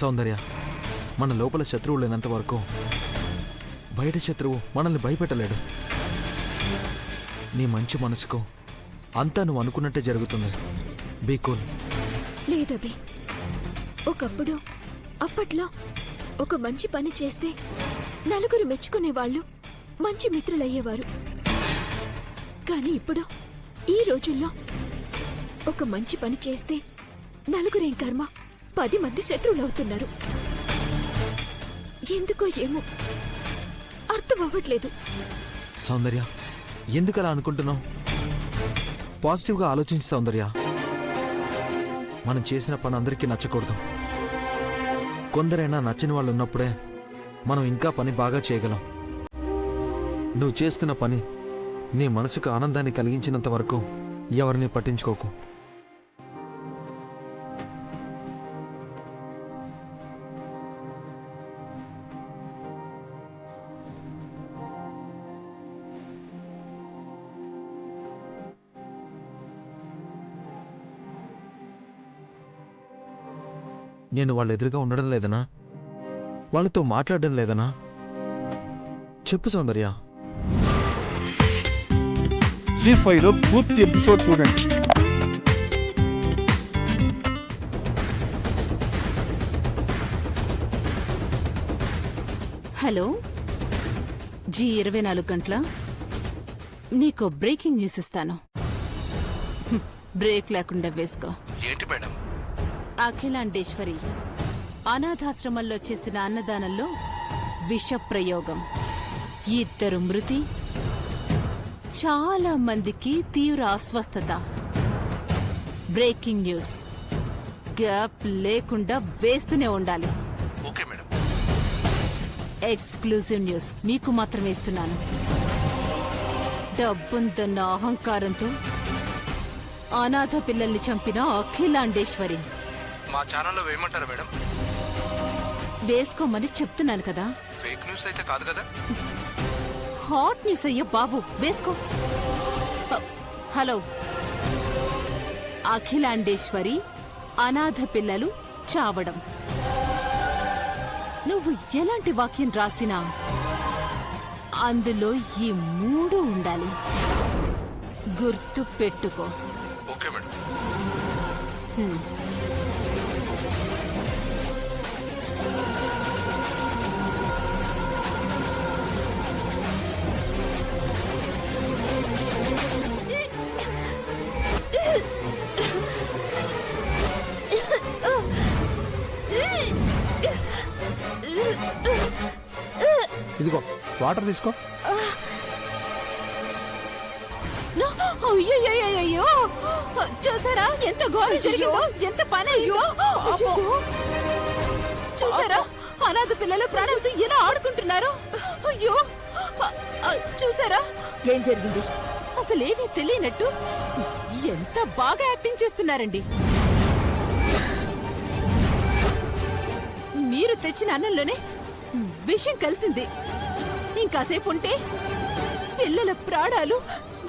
సౌందర్య, మన లోపల శత్రువు లేనంత వరకు బయట శత్రువు మనల్ని భయపెట్టలేడు. నీ మంచి మనసుకు అంతా నువ్వు అనుకున్నట్టే జరుగుతుంది. Be cool. లేదబి, ఒకప్పుడు అప్పట్లో ఒక మంచి పని చేస్తే నలుగురు మెచ్చుకునేవాళ్ళు, మంచి మిత్రులయ్యేవారు. కానీ ఇప్పుడు ఈ రోజుల్లో ఒక మంచి పని చేస్తే నలుగురేం కర్మ 10 మంది శత్రువులవుతున్నారు. ఎందుకో ఏమో అర్థం అవ్వట్లేదు. సౌందర్య, ఎందుకు అలా అనుకుంటున్నావు? పాజిటివ్గా ఆలోచించి సౌందర్య. మనం చేసిన పని అందరికీ నచ్చకూడదు. కొందరైనా నచ్చని వాళ్ళు ఉన్నప్పుడే మనం ఇంకా పని బాగా చేయగలం. నువ్వు చేస్తున్న పని నీ మనసుకు ఆనందాన్ని కలిగించినంత వరకు ఎవరిని పట్టించుకోకు. నేను వాళ్ళ ఎదురుగా ఉండడం లేదనా? వాళ్ళతో మాట్లాడడం లేదనా? చెప్పు సౌందర్య. జీ5లో పూర్తి ఎపిసోడ్ చూడండి. హలో G24 గంటల నీకు బ్రేకింగ్ న్యూస్ ఇస్తాను. బ్రేక్ లేకుండా వేసుకో. ఏంటి మేడం? అఖిలాండేశ్వరి అనాథాశ్రమంలో చేసిన అన్నదానంలో విష ప్రయోగం, 2 మృతి, చాలా మందికి తీవ్ర అస్వస్థత. Breaking news. గ్యాప్ లేకుండా వేస్తూనే ఉండాలి. Okay madam. ఎక్స్క్లూజివ్ న్యూస్ మీకు మాత్రమే ఇస్తున్నాను. డబ్బుందన్న అహంకారంతో అనాథ పిల్లల్ని చంపిన అఖిలాండేశ్వరి. మా ఛానల్లో వేయమంటారా మేడం? వేసుకోమని చెప్తున్నాను కదా. ఫేక్ న్యూస్ అయితే కాదు కదా? హాట్ న్యూస్ అయ్యా బాబు, వేసుకో. హలో, అఖిలాండేశ్వరి అనాథ పిల్లలు చావడం. నువ్వు ఎలాంటి వాక్యం రాసినా అందులో ఈ 3 ఉండాలి. గుర్తు పెట్టుకో. Okay madam. ఇదిగో వాటర్ తీసుకో. అయ్యో, చూసారా ఎంత ఘోరం జరిగిందో, ఎంత పని అయ్యో. చూసారా అనాథ పిల్లలు ప్రాణాలతో ఎలా ఆడుకుంటున్నారు. అయ్యో, చూసారా ఏం జరిగింది? అసలేమీ తెలియనట్టు ఎంత బాగా యాక్టింగ్ చేస్తున్నారండి. మీరు తెచ్చిన అన్నంలోనే విషయం కలిసింది. ఇంకాసేపు ఉంటే పిల్లల ప్రాణాలు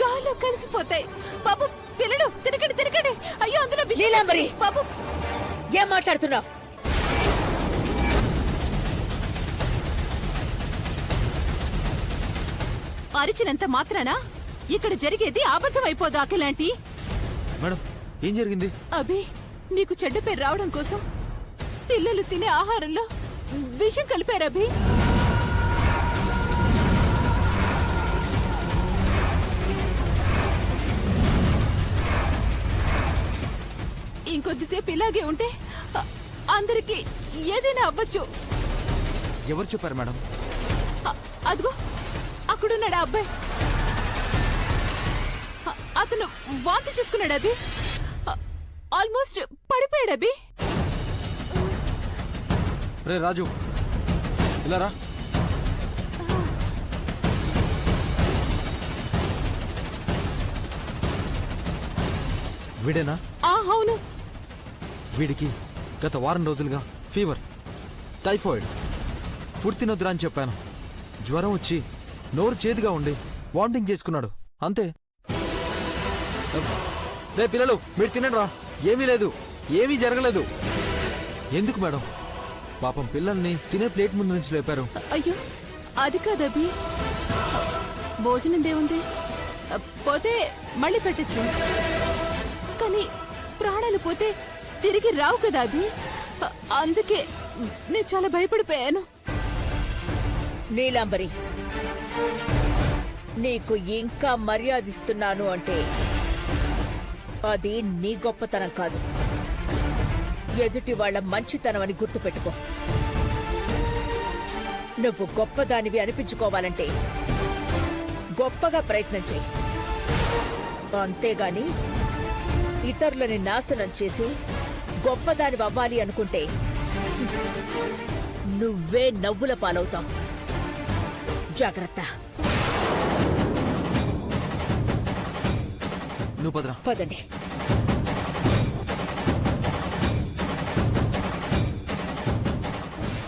గాల్లో కలిసిపోతాయి. పాపం పిల్లలు తినకండి. అయ్యో, అందులో విషయం. పాపం ఏం మాట్లాడుతున్నావు? అరిచినంత మాత్రాన ఇక్కడ జరిగేది అబద్ధం అయిపోదు. అఖిలాంటి మేడం, ఏం జరిగింది? అభి, నీకు చెడ్డ పేరు రావడం కోసం పిల్లలు తినే ఆహారంలో విషం కలిపారు. అభి, ఇంకొద్దిసేపు ఇలాగే ఉంటే అందరికి ఏదైనా అవ్వచ్చు. ఎవరు చెప్పారు మేడం? అదిగో అక్కడున్నాడు అబ్బాయి. అతను వాంతి చేసుకున్నాడు. అభి, ఆల్మోస్ట్ పడిపోయాడు. అభి, రే రాజు, ఇలా రా. వీడేనా? అవును. వీడికి గత వారం రోజులుగా ఫీవర్, టైఫాయిడ్, ఫుడ్ తినొద్దురా అని చెప్పాను. జ్వరం వచ్చి నోరు చేదుగా ఉండి వామిటింగ్ చేసుకున్నాడు, అంతే. రే పిల్లలు, మీరు తినండి రా. ఏమీ లేదు, ఏమీ జరగలేదు. ఎందుకు మేడం? పాపం పిల్లల్ని తినే ప్లేట్ ముందు నుంచి లేపారు. అయ్యో అది కాదబ్బి, భోజనం దేవుంది, పోతే మళ్ళీ పెట్టచ్చు, కానీ ప్రాణాలు పోతే తిరిగి రావు కదా అభి. అందుకే నేను చాలా భయపడిపోయాను. నీలాంబరి, నీకు ఇంకా మర్యాదిస్తున్నాను అంటే అది నీ గొప్పతనం కాదు, ఎదుటి వాళ్ల మంచితనం అని గుర్తుపెట్టుకో. నువ్వు గొప్పదానివి అనిపించుకోవాలంటే గొప్పగా ప్రయత్నం చెయ్యి, అంతేగాని ఇతరులని నాశనం చేసి గొప్పదానివి అవ్వాలి అనుకుంటే నువ్వే నవ్వుల పాలవుతావు. జాగ్రత్త. నువ్వు పదరా. పదండి.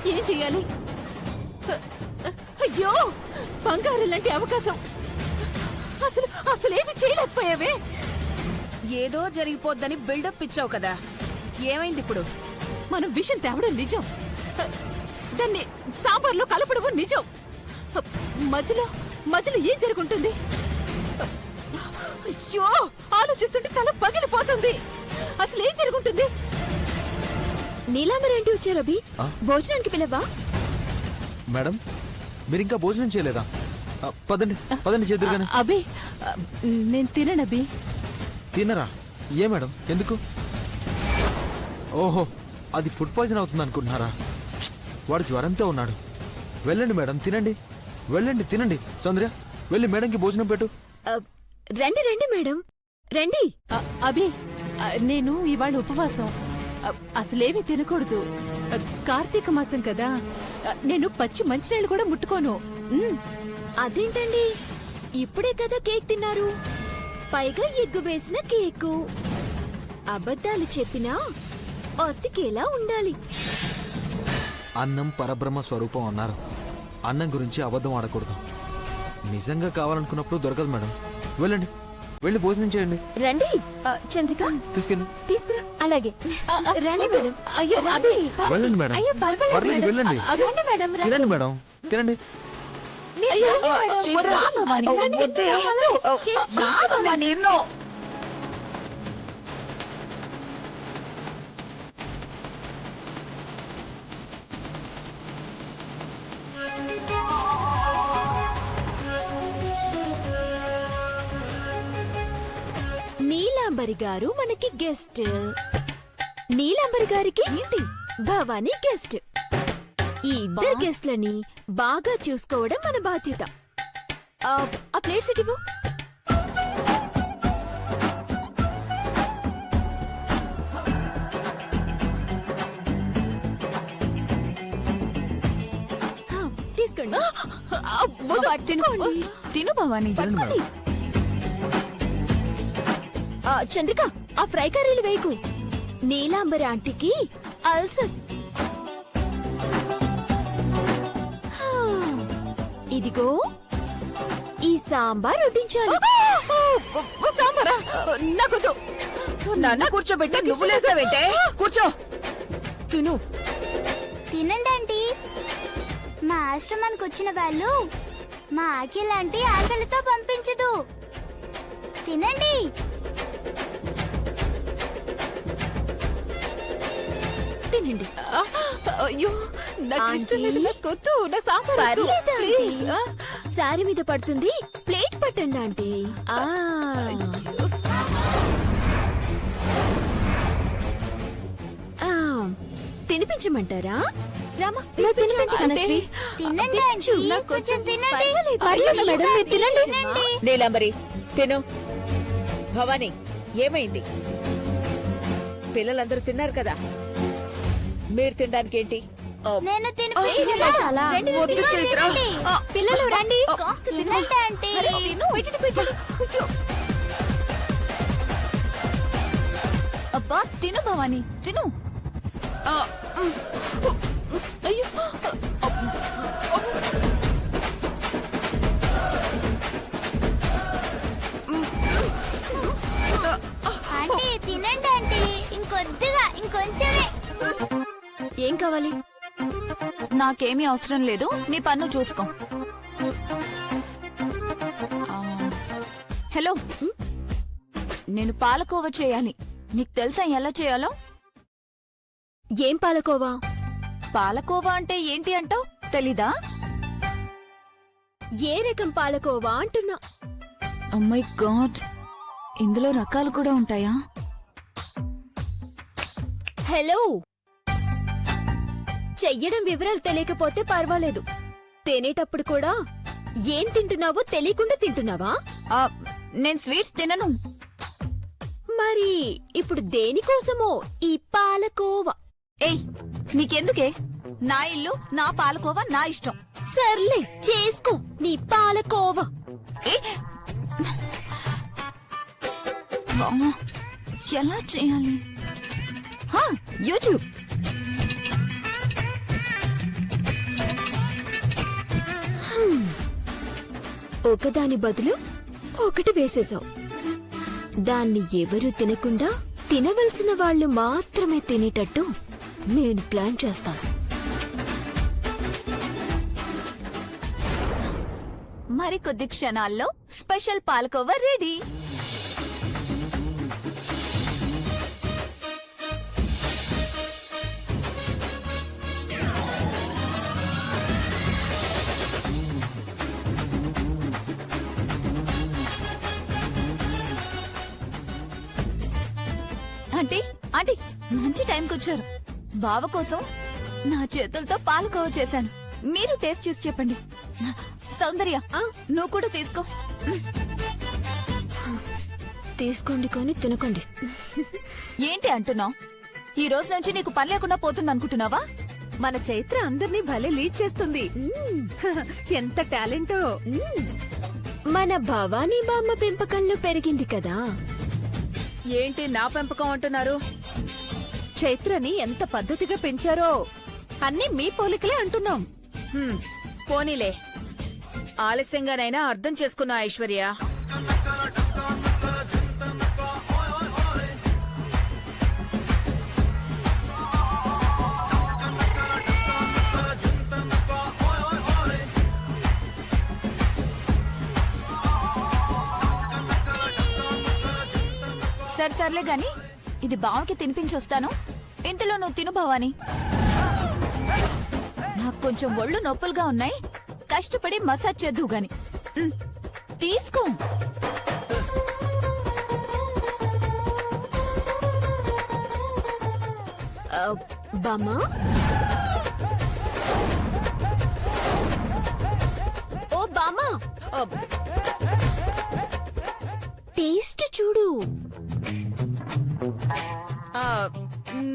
ఏం చెయ్యాలి? అయ్యో బంగారం లాంటి అవకాశం అసలు అసలేమి చేయలేకపోయావే. ఏదో జరిగిపోద్దని బిల్డప్ ఇచ్చావు కదా, ఏమైంది ఇప్పుడు? మనం విషయం తేవడం నిజం, దాన్ని సాంబార్లో కలపడం నిజం. మధ్యలో మధ్యలో ఏం జరుగుంటుంది? అయ్యో ఆలోచిస్తుంటే తల పగిలిపోతుంది. అసలు ఏం జరుగుంటుంది? నీలాంబరి ఏంటి వచ్చారు అభి? ఆ? భోజనానికి పిలవా? మేడం మీరు ఇంకా భోజనం చేయలేదా? పదండి పదండి చేద్దరు గాని. అభి నేను తిననభి. తినరా? ఏ మేడం ఎందుకు? ఓహో అది ఫుడ్ పాయిజన్ అవుతుంది అనుకుంటున్నారా? వాడు జ్వరంతో ఉన్నాడు. వెళ్ళండి మేడం తినండి, వెళ్ళండి తినండి. సౌందర్య వెళ్ళి మేడంకి భోజనం పెట్టు. రండి రండి మేడం రండి. అభి నేను ఇవాళ ఉపవాసం, అసలేమీ తినకూడదు. కార్తీక మాసం కదా, నేను పచ్చి మంచినీళ్ళు కూడా ముట్టుకోను. అదేంటండి, ఇప్పుడే కదా కేక్ తిన్నారు, పైగా ఎగ్గు వేసిన కేకు. అబద్ధాలు చెప్పినా అతికేలా ఉండాలి. అన్నం పరబ్రహ్మ స్వరూపం అన్నారు. అన్నం గురించి అబద్ధం ఆడకూడదు. నిజంగా కావాలనుకున్నప్పుడు దొరకదు మేడం. వెళ్ళండి వెళ్ళి భోజనం చేయండి. రండి చంద్రిక తీసుకెళ్ళి తీసుకురా. అలాగే రండి మేడం. అయ్యో అభి వెళ్ళండి మేడం. అయ్యో పర్వాలేదు పర్లేదు మేడం. వెళ్ళండి. రండి మేడం రండి. తినండి మేడం తినండి. అయ్యో, రండి మేడం. చేసి- నీలాంబరి గారు మనకి గెస్ట్. నీలాంబరి గారికి ఏంటి భవానీ గెస్ట్. ఈ ఇద్దరు గెస్ట్లని బాగా చూసుకోవడం మన బాధ్యత. ఆ ప్లేట్స్ ఇవ్వు. తీసుకోండి. పట్టుకోండి. తిను భవానీ. పట్టుకోండి. చంద్రిక ఆ ఫ్రై కర్రీలు వేయకు. నీలాంబరి ఆంటీకి అల్సర్. ఇదిగో ఈ సాంబార్ వడ్డించాలి. సాంబారా? నాకొద్దు. నన్ను కూర్చోబెట్టి నువ్వు లేస్తావేంటే? కూర్చో తిను. తినండి ఆంటీ. మా ఆశ్రమానికి వచ్చిన వాళ్ళు మా ఆకిల్ ఆంటీ ఆకలితో పంపించదు. తినండి. తినండి. అయ్యో నాకు ఇష్టం లేదు, ఆంటీ? నాకొద్దు. నాకు సాంబార్ వద్దు. పర్లేదు ఆంటీ. ప్లీజ్. శారీ మీద పడుతుంది, ప్లేట్ పట్టండి ఆంటీ. తినిపించమంటారా? రామా నువ్వు తినిపించు మనస్వి. తినండి ఆంటీ. కొంచెం తినండి. పర్వాలేదు. అయ్యో, మేడం, మీరు తినండి. తినండి. నీలాంబరి తిను. భవానీ ఏమైంది? పిల్లలందరూ తిన్నారు కదా, మీరు తినడానికి ఏంటి? నేను తినిపించలా. రండి, వద్దు రండి. చైత్ర. పిల్లలు రండి. కాస్త తినండి ఆంటీ. తిను. అబ్బా తిను భవానీ తిను. అయ్యో ఆంటీ తినండి ఆంటీ. ఇంకొద్దిగా ఇంకొంచెమే. ఏం కావాలి? నాకేమీ అవసరం లేదు, నీ పన్ను చూసుకో. ఆ, హలో, నేను పాలకోవ చేయాలి. నీకు తెలుసా ఎలా చేయాలో? ఏం పాలకోవా? పాలకోవా అంటే ఏంటి అంటావ్? తెలీదా? ఏ రకం పాలకోవా అంటున్నా. Oh my God, ఇందులో రకాలు కూడా ఉంటాయా? హలో, చెయ్యడం వివరాలు తెలియకపోతే పర్వాలేదు. తినేటప్పుడు కూడా ఏం తింటున్నావో తెలియకుండా తింటున్నావా? ఆ, నేను స్వీట్స్ తినను. మరి ఇప్పుడు దేనికోసమో ఈ పాలకోవా? ఏయ్, నీకెందుకే? నా ఇల్లు, నా పాలకోవా, నా ఇష్టం. సర్లే, చేసుకో నీ పాలకోవా. ఏ, అమ్మా, ఎలా చేయాలి? హా, యూట్యూబ్. ఒకదాని బదులు ఒకటి వేసేశావు. దాన్ని ఎవరూ తినకుండా తినవలసిన వాళ్ళు మాత్రమే తినేటట్టు నేను ప్లాన్ చేస్తాను. మరికొద్ది క్షణాల్లో special palkova ready. Aunty, aunty, మంచి టైంకి వచ్చారు. బావ కోసం నా చేతులతో పాలకోవా చేశాను. మీరు టేస్ట్ చూసి చెప్పండి. సౌందర్య, నువ్వు కూడా తీసుకో. తీసుకోండి కానీ తినకండి. ఏంటి అంటున్నావు? ఈ రోజు నుంచి నీకు పని లేకుండా పోతుంది అనుకుంటున్నావా? మన చైత్ర అందర్నీ భలే లీడ్ చేస్తుంది. ఎంత టాలెంటో. మన భవానీ బామ్మ పెంపకంలో పెరిగింది కదా. ఏంటి నా పెంపకం అంటున్నారు? చైత్రని ఎంత పద్ధతిగా పెంచారో. అన్నీ మీ పోలికలే అంటున్నాం. పోనీలే, ఆలస్యంగానైనా అర్థం చేసుకున్నా ఐశ్వర్య. సర్లే గాని ఇది బావకి తినిపించొస్తాను. ఇంతలో నువ్వు తిను భవాని. నాకు కొంచెం ఒళ్ళు నొప్పులుగా ఉన్నాయి, కష్టపడి మసాజ్ చేద్దు గాని. తీసుకో. బామ్మా, ఓ బామ్మా, టేస్ట్ చూడు.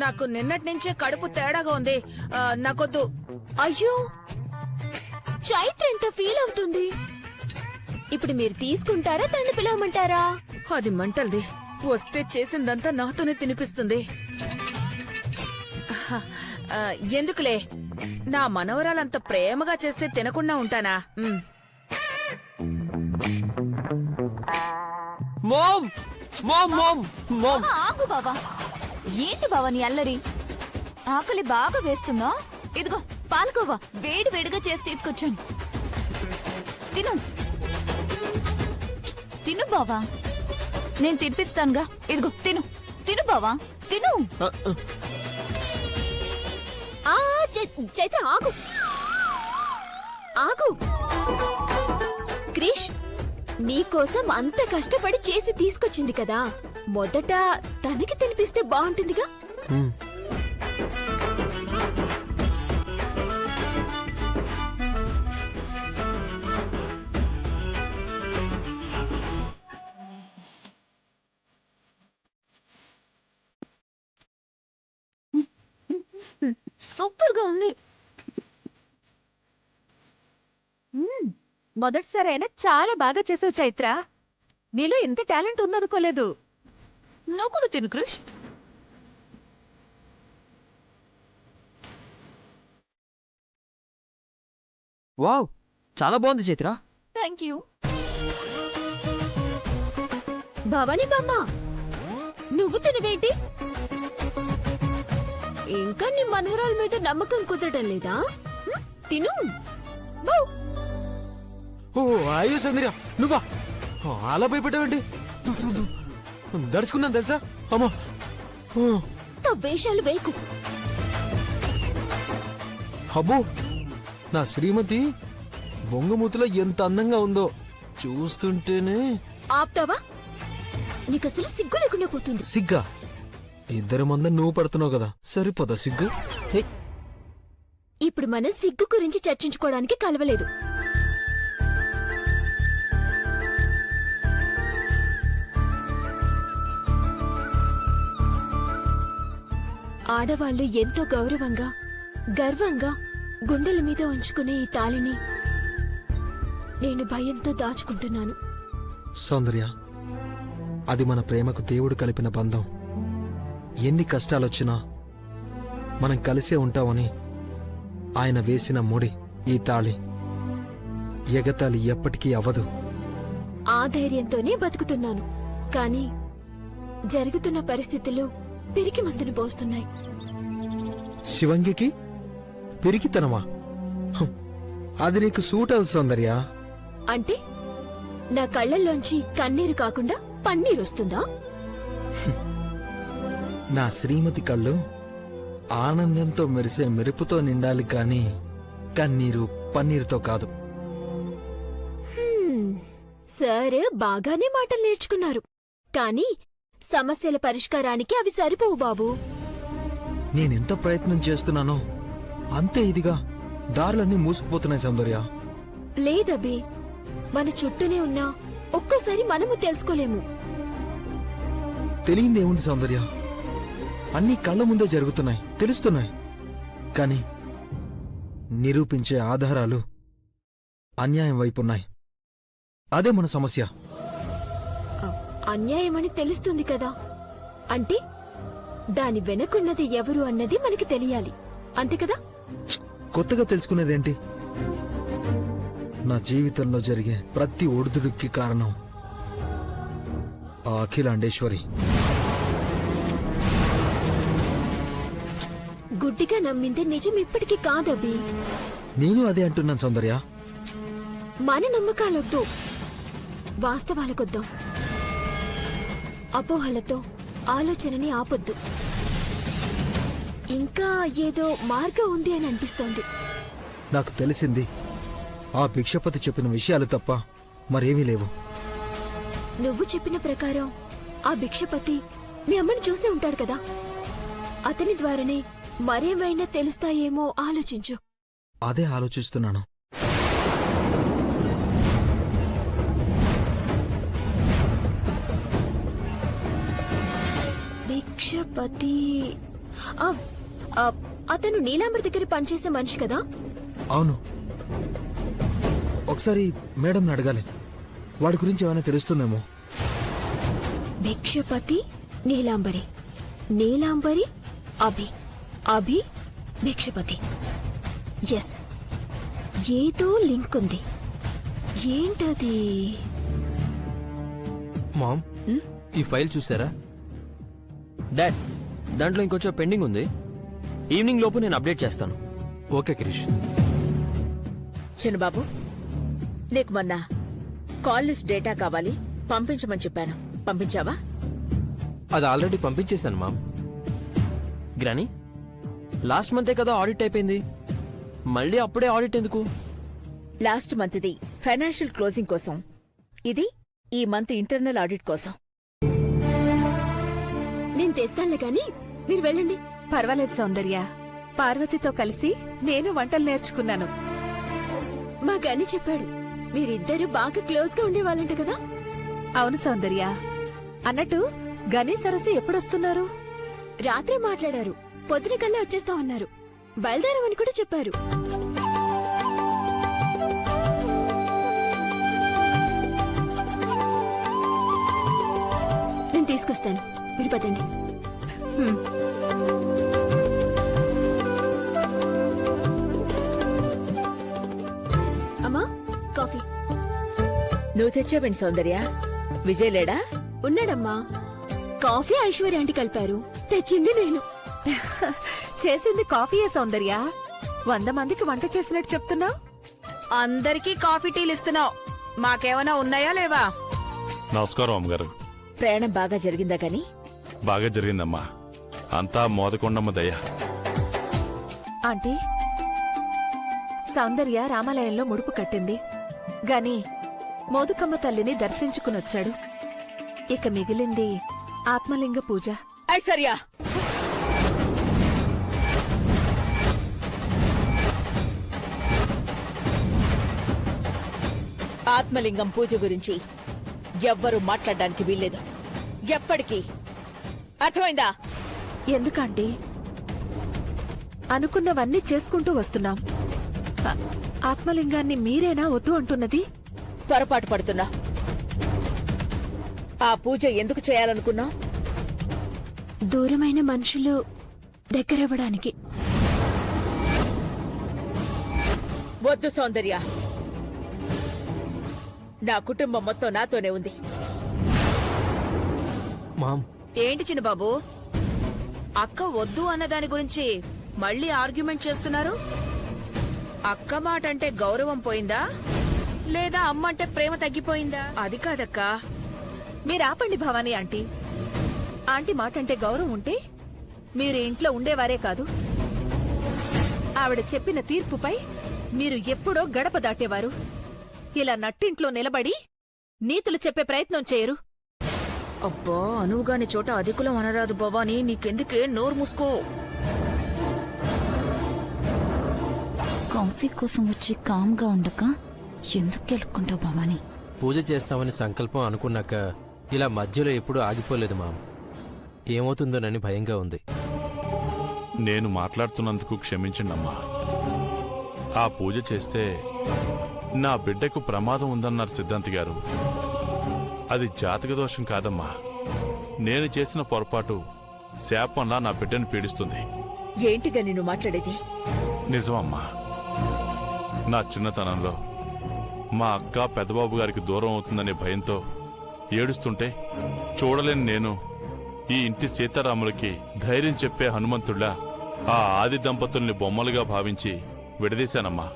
నాకు నిన్నటి నుంచే కడుపు తేడాగా ఉంది. నాకొద్దు. అయ్యో, చైత్ర ఎంత ఫీల్ అవుతుంది. ఇప్పుడు మీరు తీసుకుంటారా, తనని పిలవమంటారా? అది మంటల్ది. వస్తే చేసిందంతా నాతోనే తినిపిస్తుంది. ఎందుకులే, నా మనవరాలంత ప్రేమగా చేస్తే తినకుండా ఉంటానా? Mom mom mom mom. ఆగు బావా. ఏంటి బావా నీ అల్లరి? ఆకలి బాగా వేస్తుందా? ఇదిగో పాలకోవా వేడి వేడిగా చేసి తీసుకొచ్చాను. తిను తిను బావా, నేను తినిపిస్తానుగా. ఇదిగో తిను తిను బావా, తిను. చైత్ర ఆగు ఆగు. క్రిష్, నీకోసం అంత కష్టపడి చేసి తీసుకొచ్చింది కదా, మొదట తనకి తినిపిస్తే బాగుంటుందిగా. సూపర్ గా ఉంది. మొదటిసారి అయినా చాలా బాగా చేసావు చైత్ర. నీలో ఇంత టాలెంట్ ఉందనుకోలేదు. నువ్వు కూడా తిను క్రిష్. వావ్, చాలా బాగుంది చైత్ర. Thank you. భవానీ బామ్మ, నువ్వు తినవేంటి? ఇంకా నీ మనవరాల మీద నమ్మకం కుదరడం లేదా హ్మ్, తిను బౌ. ఓ అయ్యో సౌందర్య నువ్వా అలా భయపడ్డావేంటి దడుచుకున్నాను తెలుసా అమ్మా ఓ, తో వేషాలు వేయకు. అబ్బో నా శ్రీమతి బొంగమూతిలో ఎంత అందంగా ఉందో చూస్తుంటేనే ఆప్తావా? నీకసలు సిగ్గు లేకుండా పోతుంది. సిగ్గా ఇద్దరి మంద నువ్వు పడుతున్నావు కదా సరిపోదా సిగ్గు హే, ఇప్పుడు మనం సిగ్గు గురించి చర్చించుకోవడానికి కలవలేదు. ఆడవాళ్లు ఎంతో గౌరవంగా గర్వంగా గుండెల మీద ఉంచుకునే ఈ తాళిని నేను భయంతో దాచుకుంటున్నాను. సౌందర్య అది మన ప్రేమకు దేవుడు కలిపిన బంధం. ఎన్ని కష్టాలొచ్చినా మనం కలిసే ఉంటామని ఆయన వేసిన ముడి ఈ తాళి. ఎగతాళి ఎప్పటికీ అవ్వదు. ఆ ధైర్యంతోనే బతుకుతున్నాను. కానీ జరుగుతున్న పరిస్థితులు పిరికి మందును పోస్తున్నాయి. శివంగికి పిరికితనమా హం, అది నీకు సూట్ అవు సౌందర్య. అంటే నా కళ్ళల్లోంచి కన్నీరు కాకుండా పన్నీరు వస్తుందా? నా శ్రీమతి కళ్ళు ఆనందంతో మెరిసే మెరుపుతో నిండాలి కాని కన్నీరు పన్నీరుతో కాదు. సరే బాగానే మాటలు నేర్చుకున్నారు. కానీ సమస్యల పరిష్కారానికి అవి సరిపోవు బాబు. నేనెంత ప్రయత్నం చేస్తున్నానో అంతే ఇదిగా దారులన్నీ మూసుకుపోతున్నాయి సౌందర్య. లేదబి, మన చుట్టూనే ఉన్నా ఒక్కోసారి మనము తెలుసుకోలేము. తెలియందేముంది సౌందర్య, అన్ని కళ్ళ ముందే జరుగుతున్నాయి, తెలుస్తున్నాయి. కాని నిరూపించే ఆధారాలు అన్యాయం వైపున్నాయి. అదే మన సమస్య. అన్యాయమని తెలుస్తుంది కదా, అంటే దాని వెనకున్నది ఎవరు అన్నది మనకి తెలియాలి, అంతే కదా? కొత్తగా తెలుసుకునేదేంటి? నా జీవితంలో జరిగే ప్రతి ఒడిదుడుక్కి కారణం ఆ అఖిలాండేశ్వరి. గుడ్డిగా నమ్మింది నిజం ఇప్పటికీ కాదబి. నేను అదే అంటున్నాను సౌందర్య. మన నమ్మకాలొద్దు, వాస్తవాలకొద్దాం. అపోహలతో ఆలోచనని ఆపొద్దు. ఇంకా ఏదో మార్గం ఉంది అని అనిపిస్తోంది. నాకు తెలిసింది ఆ భిక్షపతి చెప్పిన విషయాలు తప్ప మరేమీ లేవు. నువ్వు చెప్పిన ప్రకారం ఆ భిక్షపతి మీ అమ్మని చూసే ఉంటాడు కదా, అతని ద్వారానే మరేమైనా తెలుస్తాయేమో ఆలోచించు. అదే ఆలోచిస్తున్నాను. భిక్షపతి ఆ, ఆ, అతను నీలాంబర్ దగ్గర పనిచేసే మనిషి కదా? అవును, ఒకసారి మేడంని అడగాలి, వాడి గురించి ఏమైనా తెలుస్తుందేమో. భిక్షపతి నీలాంబరి, నీలాంబరి అభి, అభి భిక్షపతి. ఎస్, ఏదో లింక్ ఉంది. ఏంటది? మామ్ ఈ ఫైల్ చూసారా? డాడ్, దాంట్లో ఇంకొంచెం పెండింగ్ ఉంది. ఈవినింగ్ లోపు నేను అప్డేట్ చేస్తాను. ఓకే క్రిష్. చిన్నబాబు, నీకు మొన్న కాల్ లిస్ట్ డేటా కావాలి, పంపించమని చెప్పాను. పంపించావా? అది ఆల్రెడీ పంపించేశాను మామ్. గ్రానీ, లాస్ట్ మంతే కదా ఆడిట్ అయిపోయింది, మళ్ళీ అప్పుడే ఆడిట్ ఎందుకు? లాస్ట్ మంత్ది ఫైనాన్షియల్ క్లోజింగ్ కోసం, ఇది ఈ మంత్ ఇంటర్నల్ ఆడిట్ కోసం. నేను తెస్తానులే గాని మీరు వెళ్ళండి. పర్వాలేదు సౌందర్య, పార్వతితో కలిసి నేను వంటలు నేర్చుకున్నాను. మా గని చెప్పాడు మీరిద్దరు బాగా క్లోజ్ గా ఉండేవాళ్ళంట కదా? అవును సౌందర్య. అన్నట్టు గని సరస్సు ఎప్పుడొస్తున్నారు? రాత్రే మాట్లాడారు, పొద్దున కల్లా వచ్చేస్తామన్నారు. బయలుదేరమని కూడా చెప్పారు. నేను తీసుకొస్తాను, మీరు పదండి. అమ్మా, కాఫీ. నువ్వు తెచ్చావేంటి సౌందర్య? విజయ్ లేడా? ఉన్నాడమ్మా. కాఫీ ఐశ్వర్య ఆంటీ కలిపారు, తెచ్చింది నేను. చేసింది కాఫీయే సౌందర్య. 100 మందికి వంట చేసినట్టు చెప్తున్నావు. అందరికీ కాఫీ టీలు ఇస్తున్నావు, మాకేమైనా ఉన్నాయా లేవా? నమస్కారం అమ్మగారు. ప్రయాణం బాగా జరిగిందా గాని? బాగా జరిగిందమ్మా. అంతా మోదకొండమ్మ దయ. ఆంటీ, సౌందర్య రామాలయంలో ముడుపు కట్టింది గాని మోదుకమ్మ తల్లిని దర్శించుకునొచ్చాడు. ఇక మిగిలింది ఆత్మలింగ పూజ. ఐశ్వర్య, ఆత్మలింగం పూజ గురించి ఎవ్వరూ మాట్లాడడానికి వీల్లేదు. ఎప్పటికీ. అర్థమైందా? ఎందుకంటే అనుకున్నవన్నీ చేసుకుంటూ వస్తున్నాం. ఆత్మలింగాన్ని మీరేనా వద్దు అంటున్నది? పొరపాటు పడుతున్నా. ఆ పూజ ఎందుకు చేయాలనుకున్నా? దూరమైన మనుషులు దగ్గరవ్వడానికి. వద్దు సౌందర్య, నా కుటుంబం మొత్తం నాతోనే ఉంది. మామ్, ఏంటి చిన్నబాబు, అక్క వద్దు అన్న దాని గురించి మళ్ళీ ఆర్గ్యుమెంట్ చేస్తున్నారు? అక్క మాట అంటే గౌరవం పోయిందా, లేదా అమ్మంటే ప్రేమ తగ్గిపోయిందా? అది కాదక్కా. మీరాపండి భవానీ ఆంటీ. ఆంటీ మాట అంటే గౌరవం ఉంటే మీరు ఇంట్లో ఉండేవారే కాదు. ఆవిడ చెప్పిన తీర్పుపై మీరు ఎప్పుడో గడప దాటేవారు. ఇలా నట్టింట్లో నిలబడి నీతులు చెప్పే ప్రయత్నం చేయరు. అబ్బా, అనువుగాని చోట అధికులం అనరాదు భవానీ. నీకెందుకే, నోరు మూసుకో. కాఫీ కోసం వచ్చి కామ్గా ఉండక ఎందుకు గెలుక్కుంటావు భవానీ? పూజ చేస్తామని సంకల్పం అనుకున్నాక ఇలా మధ్యలో ఎప్పుడూ ఆగిపోలేదు మామ్. ఏమవుతుందోనని భయంగా ఉంది. నేను మాట్లాడుతున్నందుకు క్షమించండమ్మా. ఆ పూజ చేస్తే నా బిడ్డకు ప్రమాదం ఉందన్నారు సిద్ధాంతి గారు. అది జాతక దోషం కాదమ్మా. నేను చేసిన పొరపాటు శాపంలా నా బిడ్డను పీడిస్తుంది. ఏంటిగా నిన్ను మాట్లాడేది? నిజమమ్మా. నా చిన్నతనంలో మా అక్క పెద్దబాబు గారికి దూరం అవుతుందనే భయంతో ఏడుస్తుంటే చూడలేని నేను ఈ ఇంటి సీతారాములకి ధైర్యం చెప్పే హనుమంతుడిలా ఆ ఆది దంపతుల్ని బొమ్మలుగా భావించి విడదీశానమ్మా.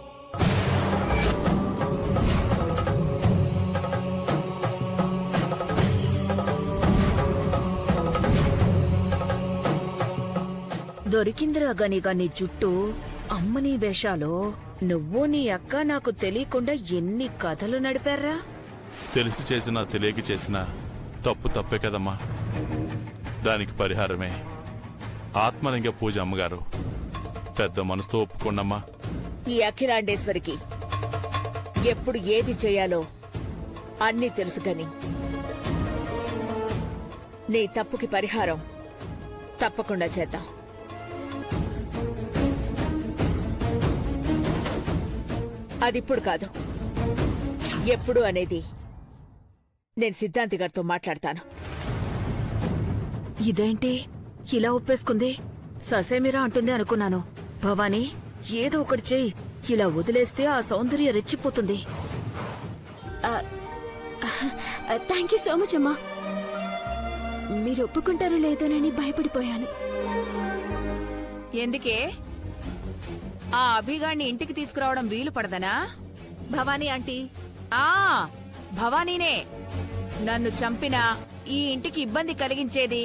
దొరికిందిరా గనిగా నీ జుట్టు. అమ్మని వేషాలో నువ్వు నీ అక్క నాకు తెలియకుండా ఎన్ని కథలు నడిపారా? తెలిసి చేసినా తెలియక చేసినా తప్పు తప్పే కదమ్మా. దానికి పరిహారమే ఆత్మలింగ పూజ. అమ్మగారు పెద్ద మనసుతో ఒప్పుకోండమ్మా. ఈ అఖిలాండేశ్వరికి ఎప్పుడు ఏది చేయాలో అన్నీ తెలుసు గని. నీ తప్పుకి పరిహారం తప్పకుండా చేద్దాం. అదిప్పుడు కాదు, ఎప్పుడు అనేది నేను సిద్ధాంతి గారితో మాట్లాడతాను. ఇదేంటి ఇలా ఒప్పేసుకుంది? ససేమిరా అంటుంది అనుకున్నాను. భవానీ, ఏదో ఒకటి చెయ్యి. ఇలా వదిలేస్తే ఆ సౌందర్య రెచ్చిపోతుంది. థ్యాంక్ యూ సో మచ్ అమ్మా. మీరు ఒప్పుకుంటారో లేదోనని భయపడిపోయాను. ఎందుకే? ఆ అభిగాణ్ణి ఇంటికి తీసుకురావడం వీలు పడదనా? భవానీ ఆంటీ, ఆ భవానీనే. నన్ను చంపినా, ఈ ఇంటికి ఇబ్బంది కలిగించేది,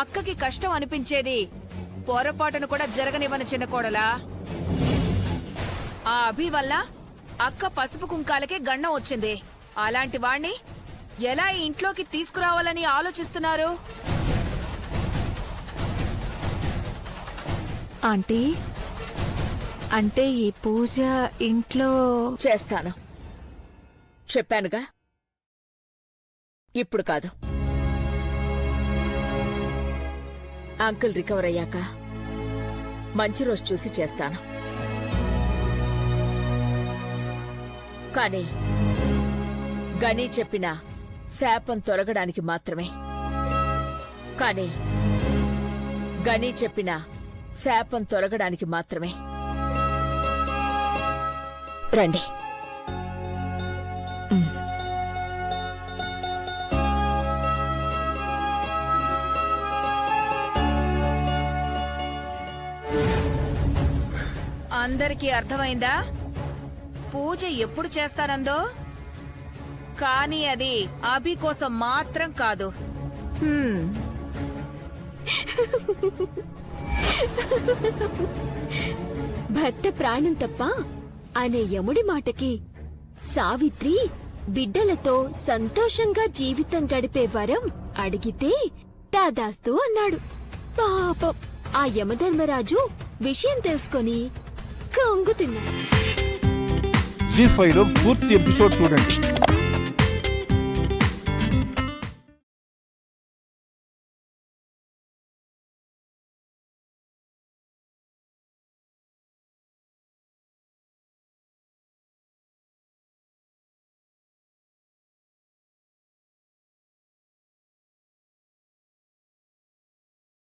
అక్కకి కష్టం అనిపించేది పొరపాటును కూడా జరగనివ్వను చిన్న కోడలా. ఆ అభి వల్ల అక్క పసుపు కుంకాలకే గండం వచ్చింది. అలాంటి వాణ్ణి ఎలా ఈ ఇంట్లోకి తీసుకురావాలని ఆలోచిస్తున్నారు? ఆంటీ అంటే ఈ పూజ ఇంట్లో చేస్తాను. చెప్పానుగా, ఇప్పుడు కాదు. అంకుల్ రికవర్ అయ్యాక మంచి రోజు చూసి చేస్తాను. కానీ గని చెప్పిన శాపం తొలగడానికి మాత్రమే. కానీ గని చెప్పిన శాపం తొలగడానికి మాత్రమే. రండి. అందరికీ అర్థమైందా? పూజ ఎప్పుడు చేస్తానందో, కానీ అది అభి కోసం మాత్రం కాదు. భర్త ప్రాణం తప్ప అనే యముడి మాటకి సావిత్రి బిడ్డలతో సంతోషంగా జీవితం గడిపే వరం అడిగితే దాదాస్తు అన్నాడు. పాపం ఆ యమధర్మరాజు విషయం తెలుసుకొని కంగు తిన్నాడు. జీ5 లో పూర్తి ఎపిసోడ్ చూడండి.